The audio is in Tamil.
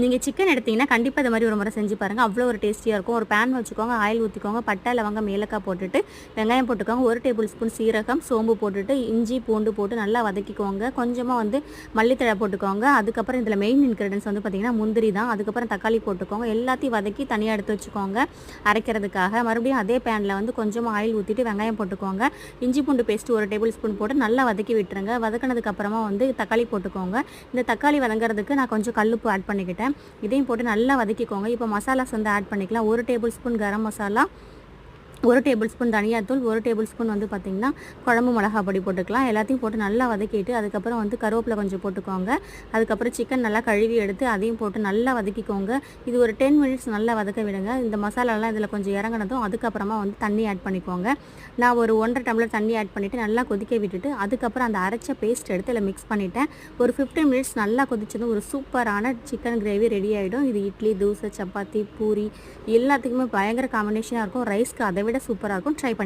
நீங்கள் சிக்கன் எடுத்தீங்கன்னா கண்டிப்பாக இந்த மாதிரி ஒரு முறை செஞ்சு பாருங்கள். அவ்வளோ ஒரு டேஸ்டியாக இருக்கும். ஒரு பேன் வச்சுக்கோங்க, ஆயில் ஊற்றிக்கோங்க, பட்டை லவங்கம் ஏலக்காய் போட்டுட்டு வெங்காயம் போட்டுக்கோங்க, 1 டேபிள் ஸ்பூன் சீரகம் சோம்பு போட்டுட்டு இஞ்சி பூண்டு போட்டு நல்லா வதக்கிக்கோங்க. கொஞ்சமாக வந்து மல்லித்தழை போட்டுக்கோங்க. அதுக்கப்புறம் இதில் மெயின் இன்க்ரீடியன்ஸ் வந்து பார்த்திங்கன்னா முந்திரி தான். அதுக்கப்புறம் தக்காளி போட்டுக்கோங்க. எல்லாத்தையும் வதக்கி தனியாக எடுத்து வச்சுக்கோங்க அரைக்கிறதுக்காக. மறுபடியும் அதே பேனில் வந்து கொஞ்சமாக ஆயில் ஊற்றிட்டு வெங்காயம் போட்டுக்கோங்க. இஞ்சி பூண்டு பேஸ்ட்டு 1 டேபிள் ஸ்பூன் போட்டு நல்லா வதக்கி விட்டுருங்க. வதக்கினதுக்கப்புறமா வந்து தக்காளி போட்டுக்கோங்க. இந்த தக்காளி வதங்கிறதுக்கு நான் கொஞ்சம் கல்லுப்பு ஆட் பண்ணிக்கிட்டேன். இதையும் போட்டு நல்லா வதக்கிக்கோங்க. இப்போ மசாலாஸ் வந்து ஆட் பண்ணிக்கலாம். 1 table spoon garam masala, 1 table spoon தனியாத்தூள், 1 டேபிள் ஸ்பூன் வந்து பார்த்திங்கன்னா குழம்பு மிளகா பொடி போட்டுக்கலாம். எல்லாத்தையும் போட்டு நல்லா வதக்கிட்டு அதுக்கப்புறம் வந்து கருவேப்பிலை கொஞ்சம் போட்டுக்கோங்க. அதுக்கப்புறம் சிக்கன் நல்லா கழுவி எடுத்து அதையும் போட்டு நல்லா வதக்கிக்கோங்க. இது ஒரு 10 மினிட்ஸ் நல்லா வதக்க விடுங்க. இந்த மசாலாலாம் இதில் கொஞ்சம் இறங்கினதும் அதுக்கப்புறமா வந்து தண்ணி ஆட் பண்ணிக்கோங்க. நான் ஒரு 1.5 டம்ளர் தண்ணி ஆட் பண்ணிவிட்டு நல்லா கொதிக்க விட்டுட்டு அதுக்கப்புறம் அந்த அரைச்ச பேஸ்ட் எடுத்து இதில் மிக்ஸ் பண்ணிவிட்டேன். ஒரு 15 மினிட்ஸ் நல்லா கொதிச்சதும் ஒரு சூப்பரான சிக்கன் கிரேவி ரெடி ஆகிடும். இது இட்லி, தோசை, சப்பாத்தி, பூரி எல்லாத்துக்குமே பயங்கர காம்பினேஷனாக இருக்கும். ரைஸ்க்கு அதை விட சூப்பராக இருக்கும். ட்ரை பண்ணி